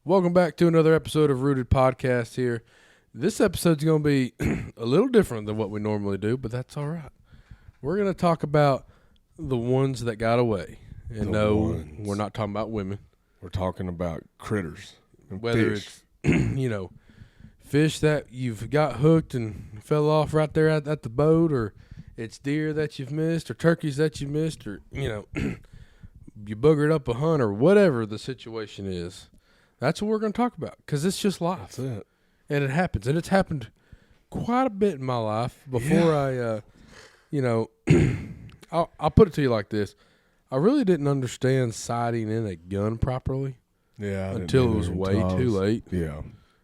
Welcome back to another episode of Rooted Podcast here. This episode's going to be a little different than what we normally do, but that's all right. We're going to talk about the ones that got away. And no, we're not talking about women. We're talking about critters. Whether fish. it's, fish that you've got hooked and fell off right there at the boat, or it's deer that you've missed, or turkeys that you missed, or, you boogered up a hunt, or whatever the situation is. That's what we're going to talk about, because it's just life. That's it. And it happens. And it's happened quite a bit in my life before I'll put it to you like this. I really didn't understand sighting in a gun properly until it was way too late. Yeah.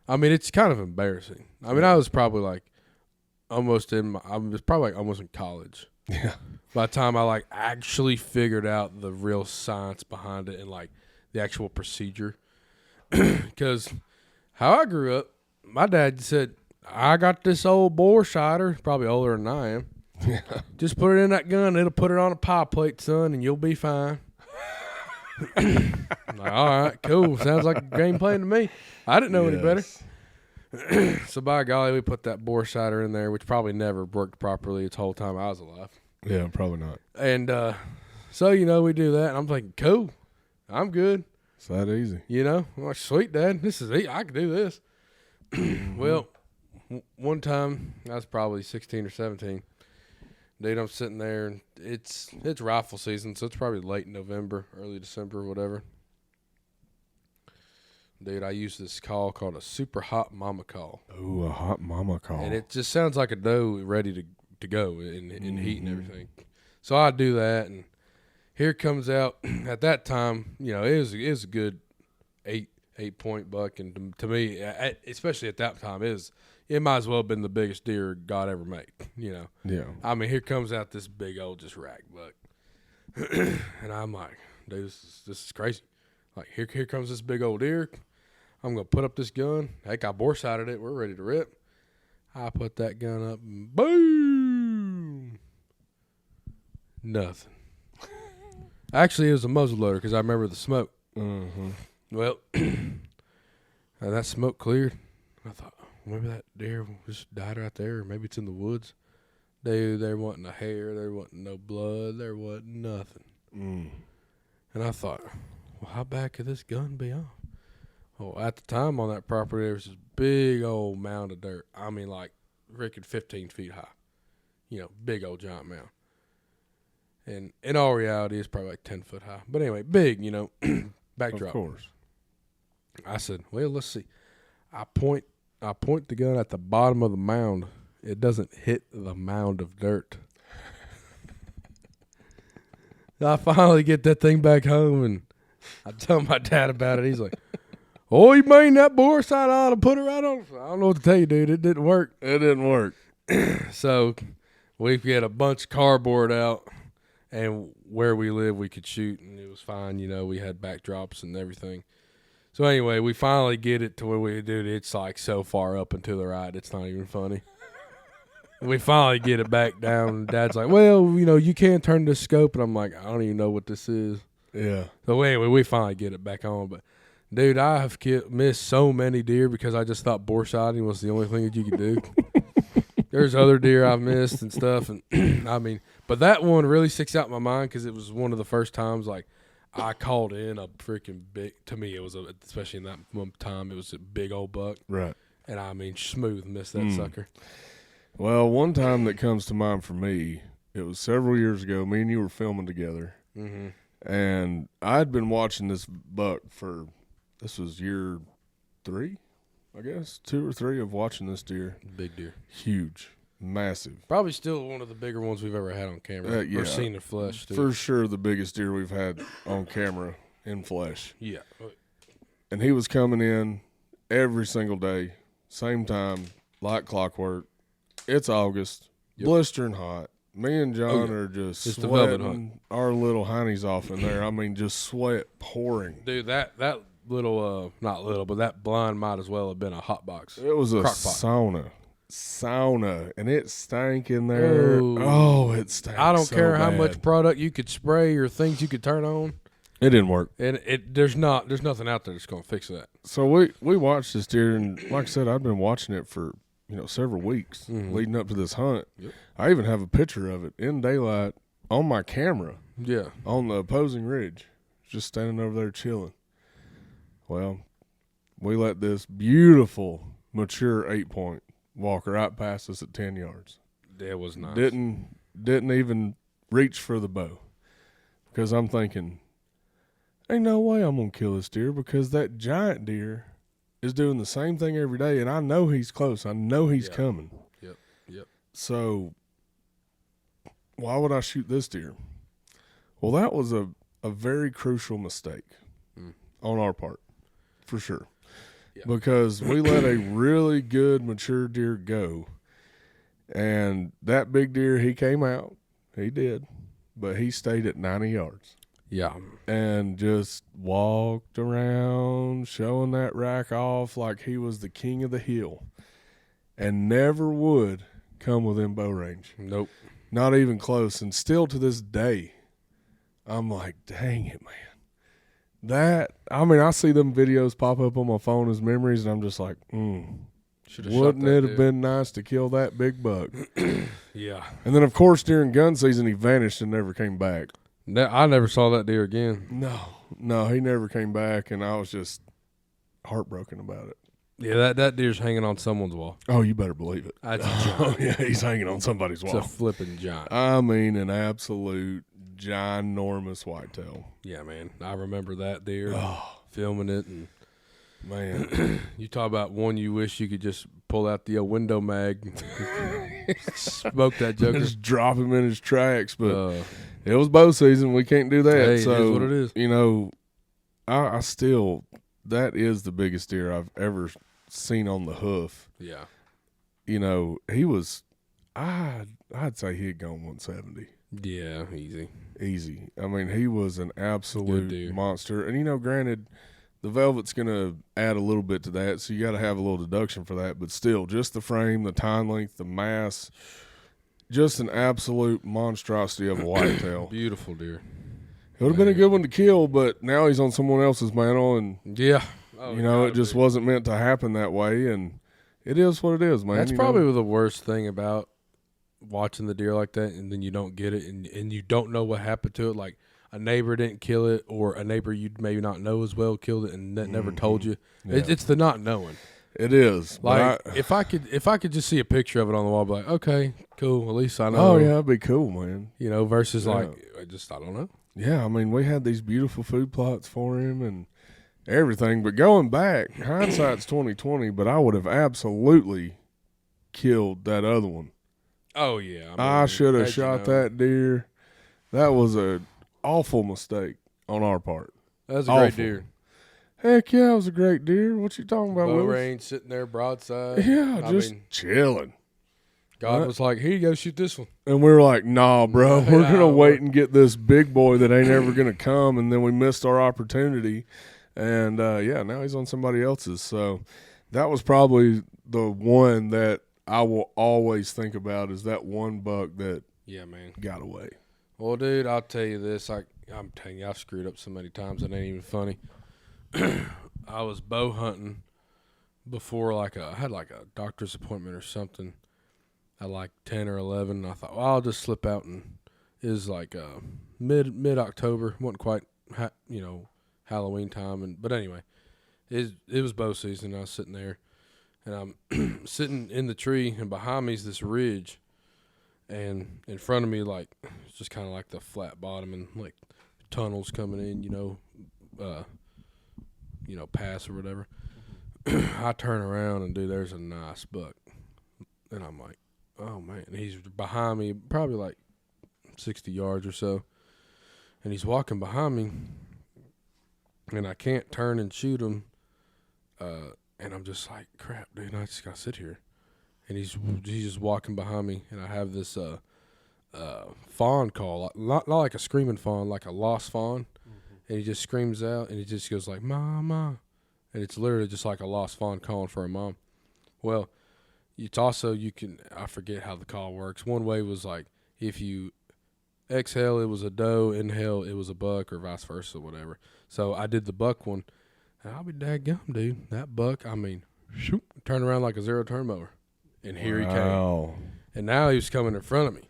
I mean, it's kind of embarrassing. I mean, I was probably almost in college. Yeah. By the time I actually figured out the real science behind it and the actual procedure. Because how I grew up, my dad said, I got this old bore sighter, probably older than I am. Yeah. Just put it in that gun, it'll put it on a pie plate, son, and you'll be fine. All right, cool. Sounds like a game plan to me. I didn't know any better. So by golly, we put that bore sighter in there, which probably never worked properly its whole time I was alive. Yeah, probably not. And so, we do that, and I'm thinking, cool, I'm good. It's that easy. I'm like, sweet, Dad, this is I can do this. Well, one time, I was probably 16 or 17. Dude, I'm sitting there, and it's rifle season, so it's probably late November, early December, whatever. Dude, I use this call called a super hot mama call. Ooh, a hot mama call. And it just sounds like a doe ready to go in heat and everything. So I do that, and here comes out, at that time, it was a good 8-point buck, and to me, especially at that time, it might as well have been the biggest deer God ever made, Yeah. I mean, here comes out this big old just rack buck, and I'm like, dude, this is crazy. Like, here comes this big old deer. I'm gonna put up this gun. Heck, I bore sighted it. We're ready to rip. I put that gun up, and boom, nothing. Actually, it was a muzzleloader because I remember the smoke. Mm-hmm. Well, that smoke cleared. I thought, maybe that deer just died right there, or maybe it's in the woods. Dude, there wasn't a hair, there wasn't no blood, there wasn't nothing. And I thought, well, how bad could this gun be off? Well, at the time on that property, there was this big old mound of dirt. I mean, freaking 15 feet high. Big old giant mound. And in all reality, it's probably 10 foot high. But anyway, big, backdrop. Of course. I said, well, let's see. I point the gun at the bottom of the mound. It doesn't hit the mound of dirt. I finally get that thing back home, and I tell my dad about it. He's like, oh, you mean that bore sight ought to put it right on? I don't know what to tell you, dude. It didn't work. It didn't work. So we get a bunch of cardboard out. And where we live, we could shoot, and it was fine. We had backdrops and everything. So anyway, we finally get it to where it's so far up and to the right, it's not even funny. We finally get it back down, and Dad's like, well, you can't turn this scope. And I'm like, I don't even know what this is. Yeah. So anyway, we finally get it back on. But, dude, I have missed so many deer because I just thought bore sighting was the only thing that you could do. There's other deer I've missed and stuff, and I mean, but that one really sticks out in my mind because it was one of the first times I called in a freaking big. To me, it was especially in that one time, it was a big old buck, right? And I mean, smooth missed that sucker. Well, one time that comes to mind for me, it was several years ago. Me and you were filming together, and I'd been watching this buck this was year 3. I guess 2 or 3 of watching this deer. Big deer. Huge. Massive. Probably still one of the bigger ones we've ever had on camera. Yeah. Or seen in flesh, too. For sure the biggest deer we've had on camera in flesh. Yeah. And he was coming in every single day, same time, like clockwork. It's August, blistering hot. Me and John are just sweating our little honeys off in there. I mean, just sweat pouring. Dude, that little, not little, but that blind might as well have been a hot box. It was a sauna, and it stank in there. Ooh. Oh, it stank. I don't so care bad. how much product you could spray or things you could turn on. It didn't work. And there's nothing out there that's going to fix that. So we watched this deer, and like I said, I've been watching it for several weeks leading up to this hunt. Yep. I even have a picture of it in daylight on my camera. Yeah. On the opposing ridge, just standing over there chilling. Well, we let this beautiful mature 8-point walk right past us at 10 yards. That was nice. Didn't even reach for the bow because I'm thinking, ain't no way I'm gonna kill this deer because that giant deer is doing the same thing every day, and I know he's close. I know he's coming. Yep. So why would I shoot this deer? Well, that was a very crucial mistake on our part, for sure. Yeah. Because we let a really good mature deer go, and that big deer, he came out. He did, but he stayed at 90 yards. Yeah. And just walked around showing that rack off like he was the king of the hill and never would come within bow range. Nope. Not even close. And still to this day, I'm like, dang it, man. I see them videos pop up on my phone as memories, and I'm just like, wouldn't it have been nice to kill that big buck? Yeah. And then, of course, during gun season, he vanished and never came back. I never saw that deer again. No, he never came back, and I was just heartbroken about it. Yeah, that deer's hanging on someone's wall. Oh, you better believe it. That's a giant. Oh, yeah, he's hanging on somebody's wall. It's a flipping giant. I mean, an absolute ginormous whitetail. Yeah, man. I remember that deer, filming it, and man, you talk about one you wish you could just pull out the window mag, smoke that joker, just drop him in his tracks. But it was bow season. We can't do that. Hey, so it is what it is. I still, that is the biggest deer I've ever seen on the hoof. Yeah. He was, I'd say he had gone 170. Yeah, easy. I mean, he was an absolute monster. And, granted, the velvet's going to add a little bit to that, so you got to have a little deduction for that. But still, just the frame, the tine length, the mass, just an absolute monstrosity of a whitetail. Beautiful deer. It would have been a good one to kill, but now he's on someone else's mantle, and yeah, it just wasn't meant to happen that way, and it is what it is, man. That's probably the worst thing about watching the deer like that, and then you don't get it, and you don't know what happened to it. Like a neighbor didn't kill it, or a neighbor you maybe not know as well killed it, and that never told you. Yeah. It's the not knowing. It is. Like if I could just see a picture of it on the wall, I'd be like, okay, cool. At least I know. Oh yeah, that'd be cool, man. Versus like I don't know. Yeah, I mean, we had these beautiful food plots for him and everything. But going back, hindsight's 20/20. But I would have absolutely killed that other one. Oh yeah, I should have shot that deer. That was an awful mistake on our part. That was a great deer. Heck yeah, it was a great deer. What you talking about, Bow range, sitting there broadside. Yeah, just chilling. God was like, here you go, shoot this one. And we were like, nah, bro, we're going to wait and get this big boy that ain't ever going to come. And then we missed our opportunity. And, now he's on somebody else's. So that was probably the one that I will always think about is that one buck that got away. Well, dude, I'll tell you this. I'm telling you, I've screwed up so many times it ain't even funny. I was bow hunting before I had a doctor's appointment or something at like 10 or 11. I thought, well, I'll just slip out, and it was like mid-October. Wasn't quite, Halloween time. But anyway, it was bow season. I was sitting there, and I'm sitting in the tree, and behind me is this ridge, and in front of me, like, it's just kind of like the flat bottom and like tunnels coming in, pass or whatever. I turn around and there's a nice buck, and I'm like, oh man, and he's behind me, probably like 60 yards or so, and he's walking behind me, and I can't turn and shoot him, and I'm just like, crap, dude, I just gotta sit here, and he's just walking behind me, and I have this fawn call, not like a screaming fawn, like a lost fawn. And he just screams out, and he just goes like, "Mama," and it's literally just like a lost fawn calling for a mom. Well, it's also I forget how the call works. One way was like if you exhale, it was a doe. Inhale, it was a buck, or vice versa, whatever. So I did the buck one, and I'll be dadgum, dude. That buck, I mean, shoot, turned around like a zero-turn mower, and here he came. And now he was coming in front of me.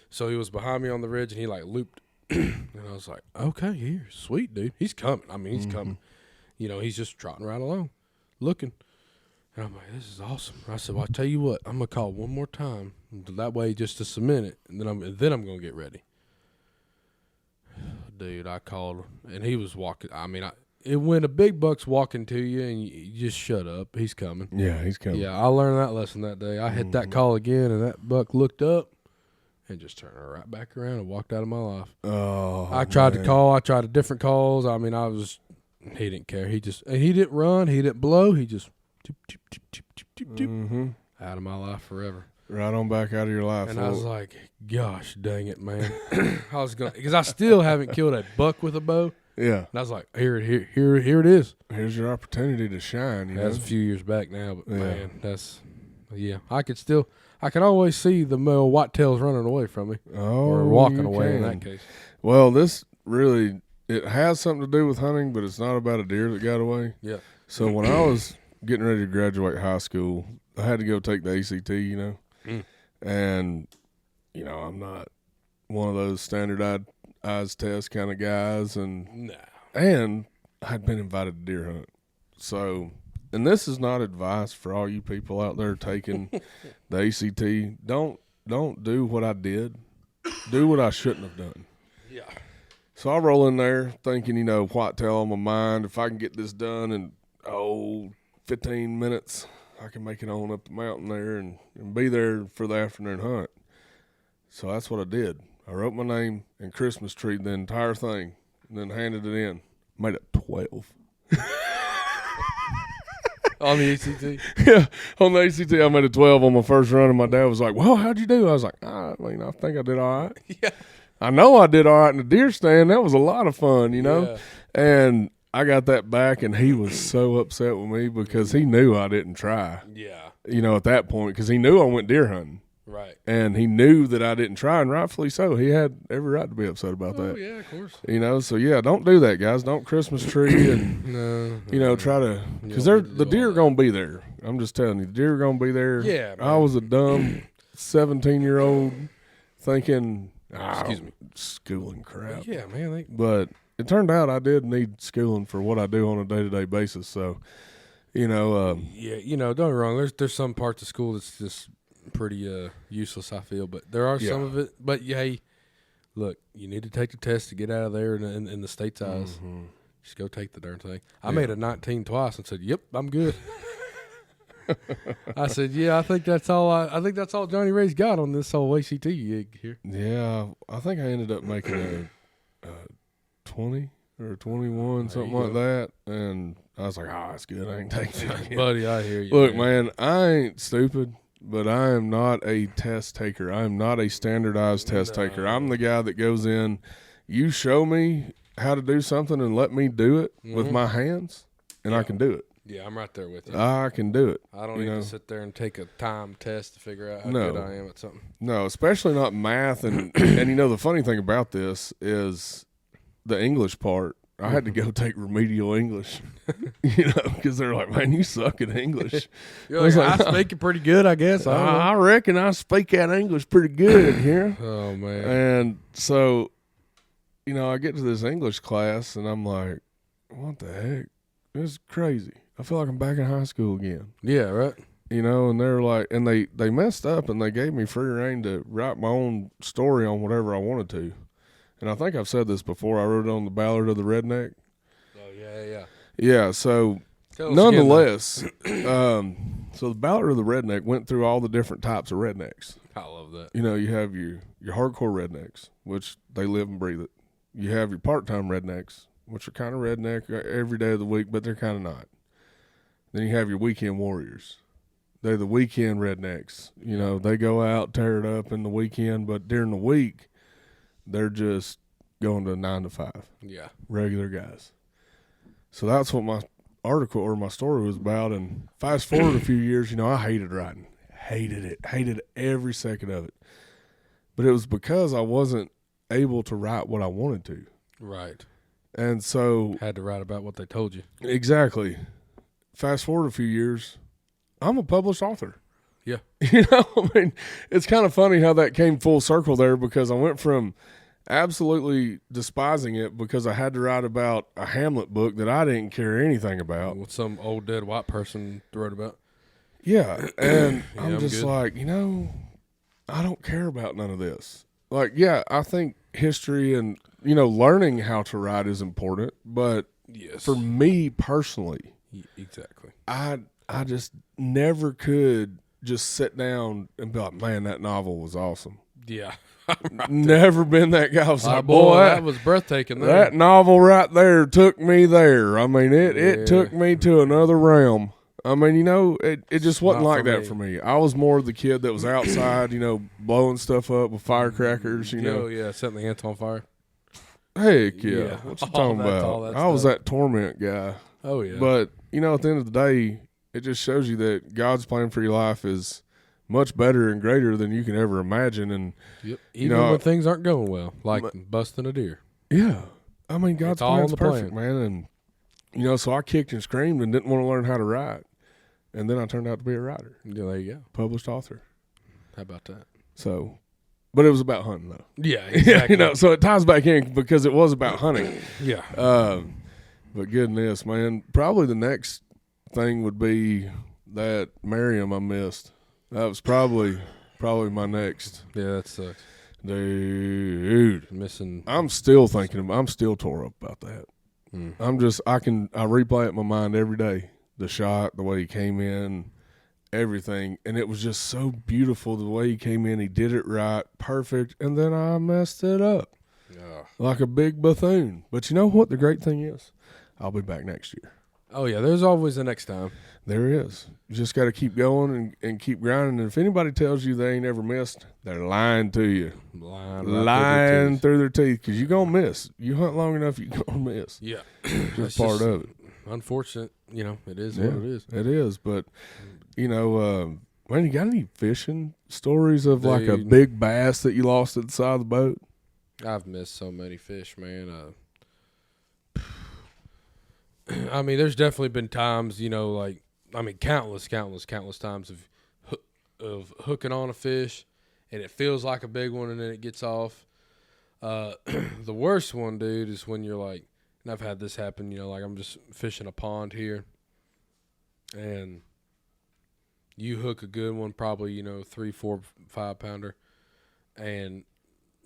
So he was behind me on the ridge, and he, like, looped. And I was like, okay, here, sweet, dude. He's coming. I mean, he's coming. You know, he's just trotting right along, looking. And I'm like, this is awesome. I said, well, I'll tell you what, I'm going to call one more time. That way, just to cement it, and then I'm going to get ready. Dude, I called, and he was walking. I mean, when a big buck's walking to you, and you just shut up, he's coming. Yeah, he's coming. Yeah, I learned that lesson that day. I hit that call again, and that buck looked up and just turned right back around and walked out of my life. Oh, I tried to call. I tried different calls. I mean, he didn't care. He didn't run. He didn't blow. He just out of my life forever. Right on back out of your life. And I was like, gosh, dang it, man. Because I still haven't killed a buck with a bow. Yeah. And I was like, here it is. Here's your opportunity to shine. That's a few years back now, but man, I can always see the male whitetails running away from me. Or walking away in that case. Well, this really, it has something to do with hunting, but it's not about a deer that got away. Yeah. So when I was getting ready to graduate high school, I had to go take the ACT, you know. And, you know, I'm not one of those standardized test kind of guys. And I had been invited to deer hunt. So, and this is not advice for all you people out there taking the ACT. Don't do what I did. Do what I shouldn't have done. Yeah. So I roll in there thinking, you know, whitetail on my mind. If I can get this done in, 15 minutes, I can make it on up the mountain there and be there for the afternoon hunt. So that's what I did. I wrote my name and Christmas tree, the entire thing, and then handed it in. Made it 12. On the ACT? Yeah, on the ACT, I made a 12 on my first run, and my dad was like, well, how'd you do? I was like, I think I did all right. Yeah. I know I did all right in the deer stand. That was a lot of fun, you know? Yeah. And I got that back, and he was so upset with me because he knew I didn't try. Yeah. You know, at that point, because he knew I went deer hunting. Right. And he knew that I didn't try, and rightfully so. He had every right to be upset about that. Oh, yeah, of course. You know, so yeah, don't do that, guys. Don't Christmas tree and, try to, because the deer are going to be there. I'm just telling you, the deer are going to be there. Yeah, man. I was a dumb 17-year-old thinking, excuse me, schooling crap. Yeah, man. But it turned out I did need schooling for what I do on a day-to-day basis. So, don't get me wrong. There's some parts of school that's just pretty useless, I feel. But there are some of it. But, hey, look, you need to take the test to get out of there in the state's eyes. Mm-hmm. Just go take the darn thing. I made a 19 twice and said, yep, I'm good. I said, yeah, I think that's all Johnny Ray's got on this whole ACT gig here. Yeah, I think I ended up making a 20 or 21, something like that. And I was like, that's good. I ain't taking it. Buddy, I hear you. Look, man, I ain't stupid, but I am not a test taker. I am not a standardized test taker. I'm the guy that goes in, you show me how to do something and let me do it with my hands, and I can do it. Yeah, I'm right there with you. I can do it. I don't need to sit there and take a time test to figure out how good I am at something. No, especially not math. And the funny thing about this is the English part. I had to go take remedial English, because they're like, man, you suck at English. You're like, I speak it pretty good, I guess. I reckon I speak that English pretty good here. Oh, man. And so, I get to this English class, and I'm like, what the heck? This is crazy. I feel like I'm back in high school again. Yeah, right. And they're like, and they messed up, and they gave me free rein to write my own story on whatever I wanted to. And I think I've said this before. I wrote it on the Ballad of the Redneck. Oh, yeah. Yeah, so nonetheless, so the Ballad of the Redneck went through all the different types of rednecks. I love that. You have your hardcore rednecks, which they live and breathe it. You have your part-time rednecks, which are kind of redneck every day of the week, but they're kind of not. Then you have your weekend warriors. They're the weekend rednecks. They go out, tear it up in the weekend, but during the week, they're just going to 9 to 5. Yeah. Regular guys. So that's what my article or my story was about. And fast forward a few years, I hated writing. Hated it. Hated every second of it. But it was because I wasn't able to write what I wanted to. Right. And so had to write about what they told you. Exactly. Fast forward a few years, I'm a published author. Yeah. I mean, it's kind of funny how that came full circle there, because I went from absolutely despising it because I had to write about a Hamlet book that I didn't care anything about. What some old dead white person wrote about. Yeah. And Yeah, I'm just good. like, I don't care about none of this. Like, yeah, I think history and, learning how to write is important. But yes, for me personally, exactly, I just never could just sit down and be like, man, that novel was awesome. Yeah. Never been that guy. I was like, boy, that was breathtaking. That novel right there took me there. I mean, it took me to another realm. I mean, it just wasn't like that for me. I was more the kid that was outside, blowing stuff up with firecrackers, Oh, yeah, setting the ants on fire. Heck yeah. What you talking about? I was that torment guy. Oh, yeah. But, at the end of the day, it just shows you that God's plan for your life is much better and greater than you can ever imagine. And yep. Even when things aren't going well, like busting a deer. Yeah. I mean, God's plan's perfect, man. And, so I kicked and screamed and didn't want to learn how to write. And then I turned out to be a writer. Yeah, there you go. Published author. How about that? So, but it was about hunting, though. Yeah, exactly. So it ties back in because it was about hunting. Yeah. But goodness, man, probably the next thing would be that Miriam I missed. That was probably my next. Yeah, that sucks. Dude. Missing. I'm still tore up about that. I replay it in my mind every day. The shot, the way he came in, everything. And it was just so beautiful the way he came in. He did it right, perfect, and then I messed it up. Yeah. Like a big buffoon. But you know what the great thing is? I'll be back next year. Oh, yeah, there's always the next time. There is. You just got to keep going and keep grinding. And if anybody tells you they ain't ever missed, they're lying to you. Lying through their teeth, because you're going to miss. You hunt long enough, you're going to miss. Yeah. Just part of it. Unfortunate. It is what it is. It is. But, man, you got any fishing stories of like a big bass that you lost at the side of the boat? I've missed so many fish, man. I mean, there's definitely been times, countless times of hooking on a fish, and it feels like a big one, and then it gets off. The worst one, dude, is when you're like, and I've had this happen, like I'm just fishing a pond here, and you hook a good one, probably, 3, 4, 5 pounder, and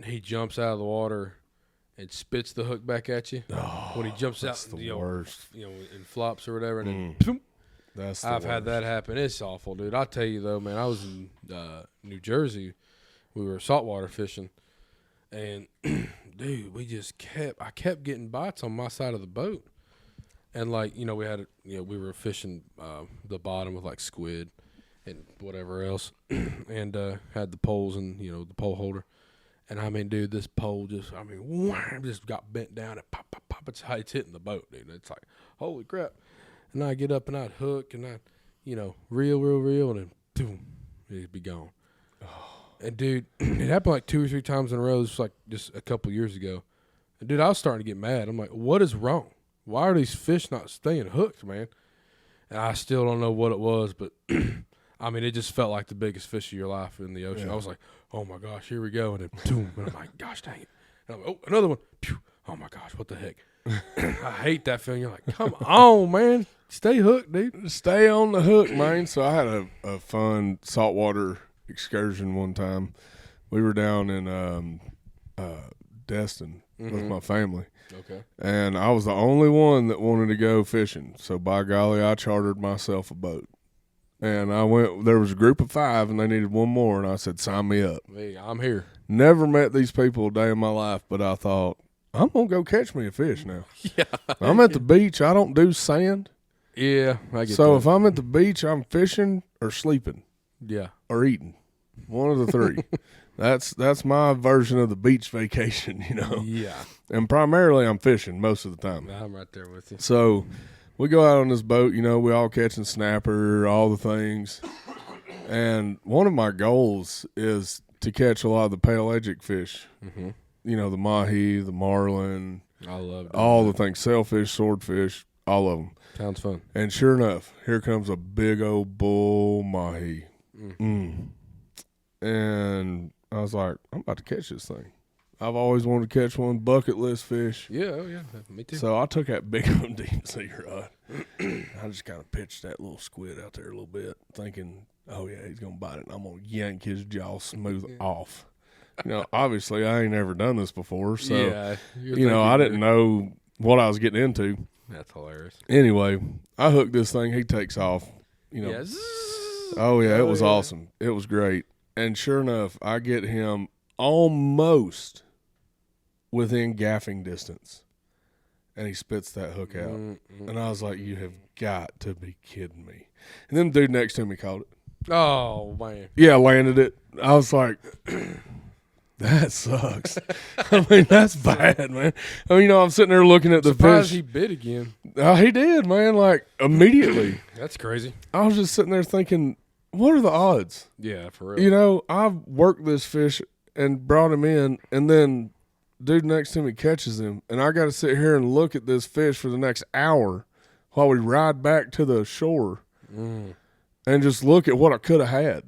he jumps out of the water and spits the hook back at you. Oh, when he jumps out, worst. And flops or whatever, and then I've had that happen. It's awful, dude. I'll tell you though, man. I was in New Jersey. We were saltwater fishing, and dude, I kept getting bites on my side of the boat, and we were fishing the bottom with like squid and whatever else, and had the poles and the pole holder. And I mean, dude, this pole just got bent down and pop, pop, pop. It's hitting the boat, dude. It's like, holy crap. And I get up and I'd hook and I'd, reel, and then boom, it'd be gone. And dude, it happened like 2 or 3 times in a row. This was like just a couple years ago. And dude, I was starting to get mad. I'm like, what is wrong? Why are these fish not staying hooked, man? And I still don't know what it was, but I mean, it just felt like the biggest fish of your life in the ocean. Yeah. I was like, oh my gosh, here we go. And then boom, and I'm like, gosh dang it. And I'm like, oh, another one. Pew. Oh my gosh, what the heck? I hate that feeling. You're like, come on, man. Stay hooked, dude. Stay on the hook, man. So I had a fun saltwater excursion one time. We were down in Destin with my family. Okay. And I was the only one that wanted to go fishing. So by golly, I chartered myself a boat. And I went, there was a group of 5 and they needed one more. And I said, sign me up. Hey, I'm here. Never met these people a day in my life, but I thought, I'm going to go catch me a fish now. Yeah. I'm at the beach. I don't do sand. Yeah, I get so that. If I'm at the beach, I'm fishing or sleeping. Yeah. Or eating. One of the 3. That's my version of the beach vacation, Yeah. And primarily I'm fishing most of the time. I'm right there with you. So we go out on this boat, we all catching snapper, all the things. And one of my goals is to catch a lot of the pelagic fish. Mm-hmm. the mahi, the marlin, I love all the things, sailfish, swordfish, all of them. Sounds fun. And sure enough, here comes a big old bull mahi. And I was like, I'm about to catch this thing. I've always wanted to catch one, bucket list fish. Yeah, me too. So I took that big old deep sea rod. I just kind of pitched that little squid out there a little bit, thinking, oh, yeah, he's going to bite it, and I'm going to yank his jaw smooth off. Obviously, I ain't ever done this before, so, I didn't know what I was getting into. That's hilarious. Anyway, I hooked this thing. He takes off. Yes. Oh, yeah, it was awesome. It was great. And sure enough, I get him almost within gaffing distance, and he spits that hook out. And I was like, you have got to be kidding me. And then the dude next to me caught it. Oh, man. Yeah, landed it. I was like, that sucks. I mean, that's bad, man. I mean, I'm sitting there looking at the fish. He bit again. He did, man, like immediately. That's crazy. I was just sitting there thinking, what are the odds? Yeah, for real. I've worked this fish and brought him in, and then dude next to me catches him, and I got to sit here and look at this fish for the next hour while we ride back to the shore and just look at what I could have had.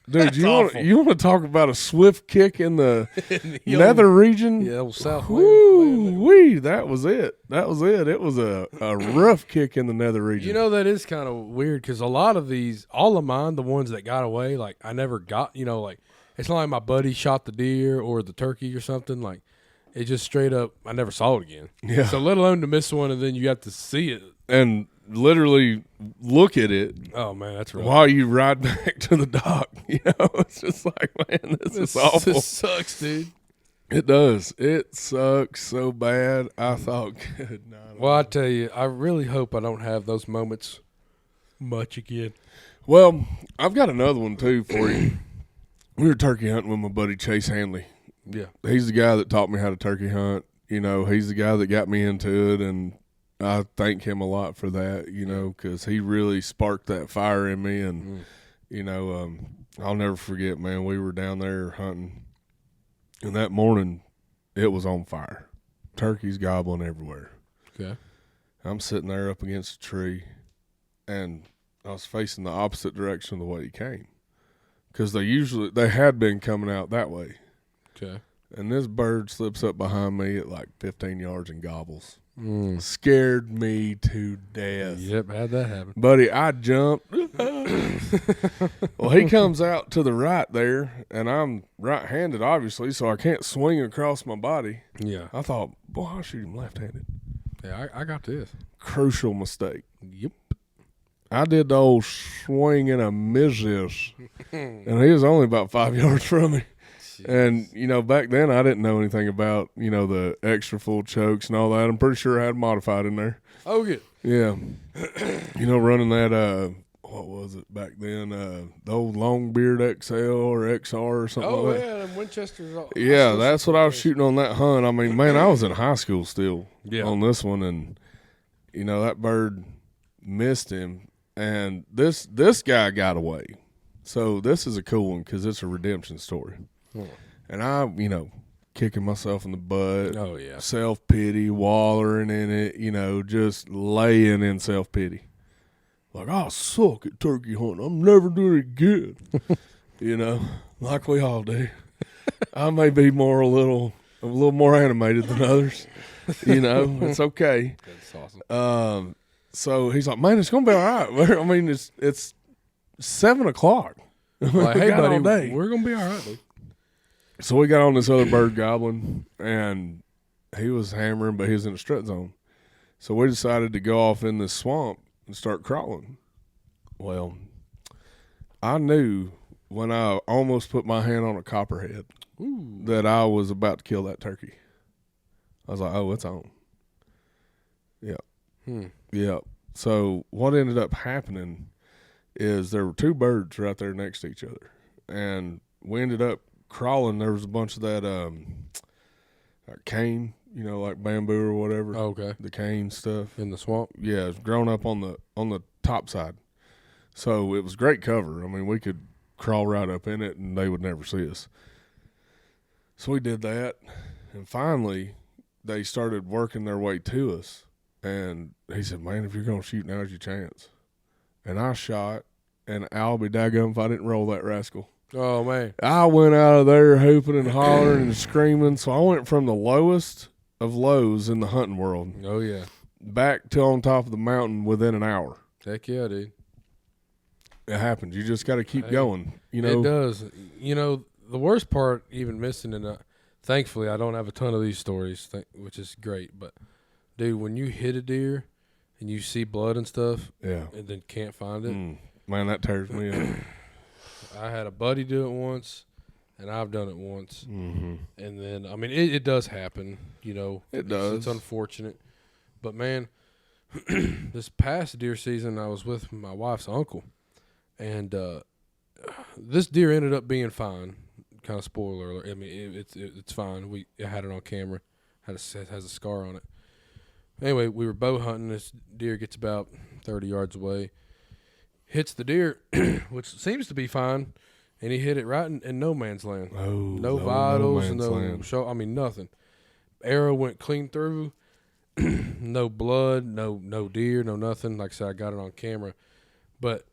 Dude, you want to talk about a swift kick in the nether region? Yeah, old south. Woo-wee, that was it. It was a rough kick in the nether region. That is kind of weird because a lot of these, all of mine, the ones that got away, like I never got, like it's not like my buddy shot the deer or the turkey or something. Like it just straight up, I never saw it again. Yeah. So let alone to miss one and then you have to see it. And literally look at it. Oh, man, that's right. While you ride back to the dock. It's just like, man, this is awful. This sucks, dude. It does. It sucks so bad. I thought, good night. Well, I tell you, I really hope I don't have those moments much again. Well, I've got another one, too, for you. We were turkey hunting with my buddy Chase Hanley. Yeah. He's the guy that taught me how to turkey hunt. He's the guy that got me into it, and I thank him a lot for that, because he really sparked that fire in me. And, I'll never forget, man, we were down there hunting, and that morning it was on fire. Turkeys gobbling everywhere. Okay. I'm sitting there up against a tree, and I was facing the opposite direction of the way he came, because they had been coming out that way. Okay. And this bird slips up behind me at like 15 yards and gobbles. Scared me to death. Yep, how'd that happen? Buddy, I jumped. Well, he comes out to the right there, and I'm right-handed, obviously, so I can't swing across my body. Yeah. I thought, boy, I'll shoot him left-handed. Yeah, I got this. Crucial mistake. Yep. I did the old swing and a misses, and he was only about 5 yards from me. And, back then I didn't know anything about, the extra full chokes and all that. I'm pretty sure I had modified in there. Oh, good. Yeah. Running that, what was it back then? The old Longbeard XL or XR or something like that. Oh, yeah, them Winchesters. Yeah, that's what I was shooting on that hunt. I mean, man, I was in high school still on this one. And, that bird missed him. And this guy got away. So this is a cool one because it's a redemption story. And I, kicking myself in the butt. Oh, yeah. Self-pity, wallering in it, just laying in self-pity. Like, I suck at turkey hunting. I'm never doing it again. Like we all do. I may be a little more animated than others. It's okay. That's awesome. So he's like, man, it's going to be all right. I mean, it's 7 o'clock. Like, hey, buddy, we're going to be all right, dude. So we got on this other bird gobbling, and he was hammering, but he was in a strut zone. So we decided to go off in this swamp and start crawling. Well, I knew when I almost put my hand on a copperhead that I was about to kill that turkey. I was like, oh, it's on. Yeah. Yeah. So what ended up happening is there were two birds right there next to each other, and we ended up crawling. There was a bunch of that cane, like bamboo or whatever. Oh, okay. The cane stuff in the swamp. Yeah, it's grown up on the top side, so it was great cover. I mean, we could crawl right up in it, and they would never see us. So we did that, And finally, they started working their way to us. And he said, man, if you're going to shoot, now's your chance. And I shot, and I'll be daggum if I didn't roll that rascal. Oh, man. I went out of there hooping and hollering and screaming. So I went from the lowest of lows in the hunting world. Oh, yeah. Back to on top of the mountain within an hour. Heck yeah, dude. It happens. You just got to keep going. You know, it does. You know, the worst part, even missing, and thankfully I don't have a ton of these stories, which is great. But, dude, when you hit a deer and you see blood and stuff, yeah, and then can't find it, man, that tears me up. I had a buddy do it once, and I've done it once. Mm-hmm. And then, I mean, it does happen. You know, it does. It's unfortunate, but man, this past deer season, I was with my wife's uncle. And this deer ended up being fine. Kind of spoiler alert. I mean, it's fine. I had it on camera. Has a scar on it. Anyway, we were bow hunting. This deer gets about 30 yards away. Hits the deer, which seems to be fine, and he hit it right in no man's land. Oh, no vitals, nothing. Arrow went clean through. No blood, no deer, no nothing. Like I said, I got it on camera, but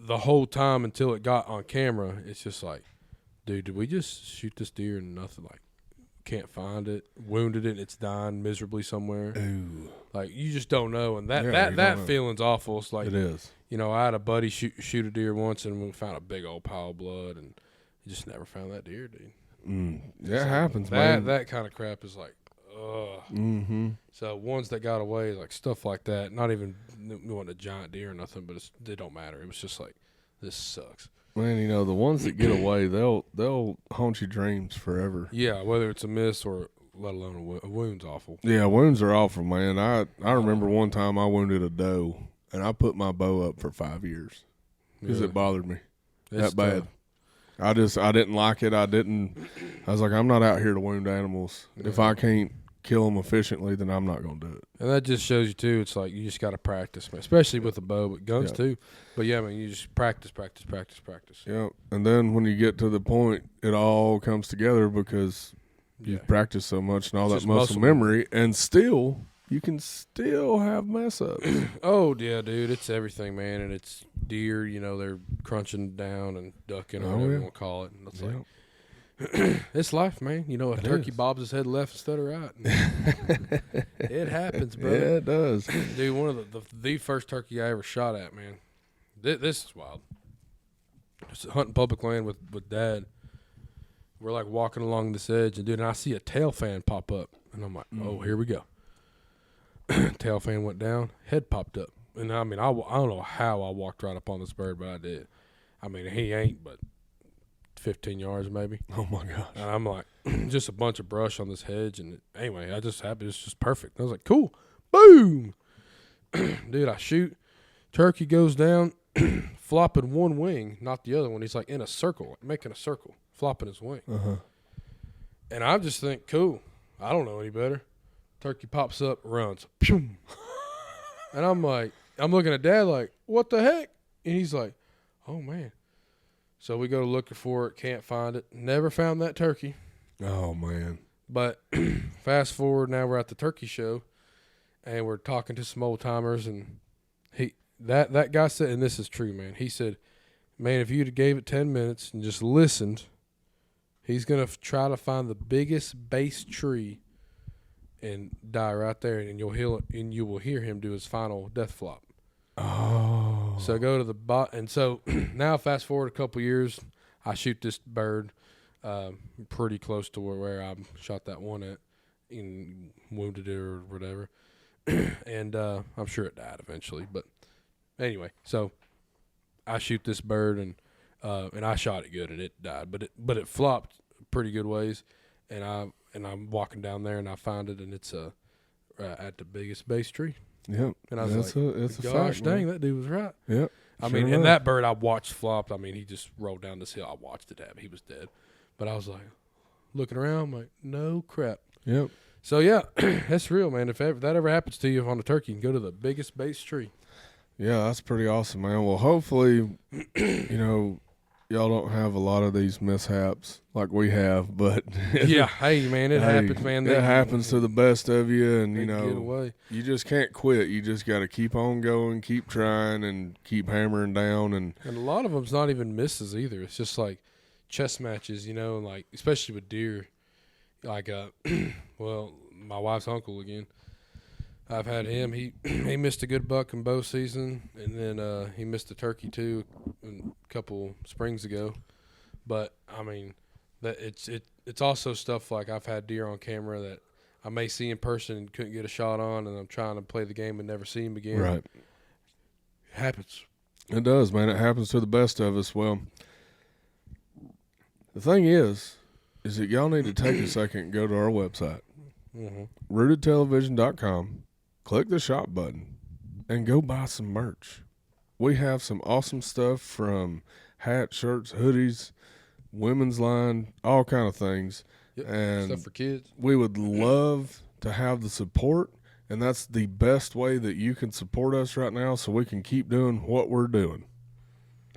the whole time until it got on camera, it's just like, dude, did we just shoot this deer and nothing? Like, can't find it, wounded it, and it's dying miserably somewhere. Ooh. Like, you just don't know, and that feeling's awful. It's like, it is. You know, I had a buddy shoot a deer once, and we found a big old pile of blood, and just never found that deer, dude. That happens, man. That kind of crap is like, ugh. Mm-hmm. So ones that got away, like stuff like that, not even going a giant deer or nothing, but it don't matter. It was just like, this sucks. Man, you know, the ones that get away, they'll haunt your dreams forever. Yeah, whether it's a miss or let alone a wound's awful. Yeah, wounds are awful, man. I remember one time I wounded a doe, and I put my bow up for 5 years because it bothered me that bad. I didn't like it. I was like, I'm not out here to wound animals. Yeah. If I can't kill them efficiently, then I'm not going to do it. And that just shows you, too, it's like you just got to practice, man, especially with a bow, but guns, too. But, yeah, man, you just practice. Yeah, and then when you get to the point, it all comes together because you've practiced so much and all that muscle memory, and still, you can still have mess-ups. Oh, yeah, dude, it's everything, man, and it's deer, you know, they're crunching down and ducking or whatever you want to call it. And it's like, it's life, man. You know, a turkey bobs his head left instead of right. It happens, bro. Yeah, it does. Dude, one of the first turkey I ever shot at, man. This is wild. Just hunting public land with Dad. We're like walking along this edge, and I see a tail fan pop up, and I'm like, oh, here we go. Tail fan went down, head popped up, and I mean, I don't know how I walked right up on this bird, but I did. I mean, he ain't but 15 yards maybe. Oh my gosh. And I'm like, just a bunch of brush on this hedge, and anyway, I just happened. It's just perfect. I was like, cool, boom, dude. I shoot, turkey goes down, flopping one wing, not the other one. He's like in a circle, making a circle, flopping his wing. And I just think, cool. I don't know any better. Turkey pops up, runs, and I'm like, I'm looking at Dad like, what the heck? And he's like, oh man. So we go looking for it, can't find it. Never found that turkey. Oh, man. But fast forward, now we're at the turkey show, and we're talking to some old-timers, and that guy said, and this is true, man, he said, man, if you'd have gave it 10 minutes and just listened, he's going to try to find the biggest base tree and die right there, and you will hear him do his final death flop. Oh. So go to the bot, and so now fast forward a couple years, I shoot this bird pretty close to where I shot that one at, and wounded it or whatever, and I'm sure it died eventually. But anyway, so I shoot this bird, and I shot it good, and it died, but it flopped pretty good ways, and I'm walking down there, and I find it, and it's at the biggest base tree. Yep. And I was it's gosh, a fact, dang, man. that dude was right. Yep. I mean, and that bird I watched flopped. I mean, he just rolled down this hill. I watched it happen. He was dead. But I was like, looking around, I'm like, no crap. Yep. So, yeah, that's real, man. If that ever happens to you on a turkey, you can go to the biggest base tree. Yeah, that's pretty awesome, man. Well, hopefully, you know, y'all don't have a lot of these mishaps like we have, but yeah, hey man, it happens, man. It happens to the best of you, and you know, get away. You just can't quit. You just got to keep on going, keep trying, and keep hammering down. And a lot of them's not even misses either. It's just like chess matches, you know, like especially with deer. Like, well, my wife's uncle again. I've had him. He missed a good buck in bow season, and then he missed a turkey too a couple springs ago. But I mean, that it's also stuff like I've had deer on camera that I may see in person and couldn't get a shot on, and I'm trying to play the game and never see him again. Right, it happens. It does, man. It happens to the best of us. Well, the thing is that y'all need to take a second and go to our website, rootedtelevision.com. Click the shop button and go buy some merch. We have some awesome stuff from hats, shirts, hoodies, women's line, all kind of things. Yep, and stuff for kids. We would love to have the support, and that's the best way that you can support us right now so we can keep doing what we're doing.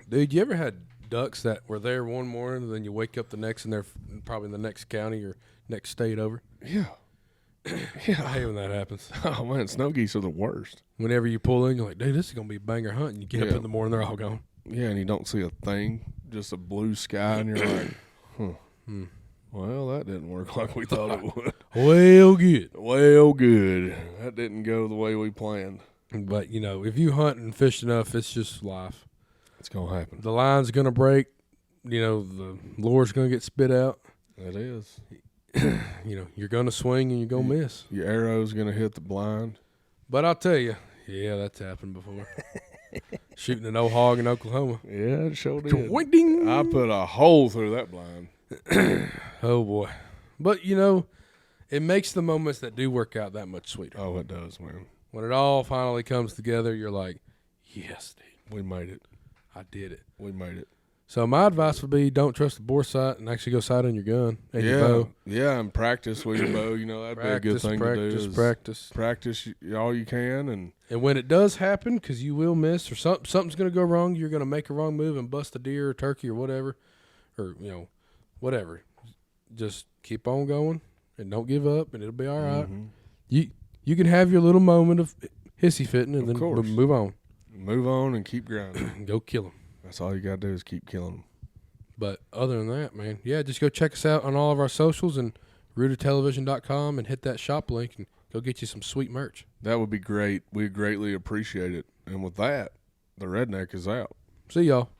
Dude, you ever had ducks that were there one morning and then you wake up the next and they're probably in the next county or next state over? Yeah. Yeah, I hate when that happens. Oh man, snow geese are the worst. Whenever you pull in, you're like, dude, this is gonna be a banger hunt. And you get up in the morning, they're all gone. Yeah, and you don't see a thing, just a blue sky, and you're like, well, that didn't work like we thought it would. Well, good. Well, good. That didn't go the way we planned. But you know, if you hunt and fish enough, it's just life. It's gonna happen. The line's gonna break. You know, the lure's gonna get spit out. It is. You know, you're going to swing and you're going to miss. Your arrow's going to hit the blind. But I'll tell you, yeah, that's happened before. Shooting an old hog in Oklahoma. Yeah, it sure did. Ding. I put a hole through that blind. Oh, boy. But, you know, it makes the moments that do work out that much sweeter. Oh, it does, man. When it all finally comes together, you're like, yes, dude. We made it. I did it. We made it. So my advice would be don't trust the bore sight and actually go sight on your gun and your bow. Yeah, and practice with your bow. You know, that'd be a good thing to do. Practice all you can. And when it does happen, because you will miss or something's going to go wrong, you're going to make a wrong move and bust a deer or turkey or whatever, or, you know, whatever. Just keep on going and don't give up, and it'll be all right. You can have your little moment of hissy fitting and then move on. Move on and keep grinding. Go kill them. That's all you got to do is keep killing them. But other than that, man, yeah, just go check us out on all of our socials and rootedtelevision.com and hit that shop link and go get you some sweet merch. That would be great. We'd greatly appreciate it. And with that, the redneck is out. See y'all.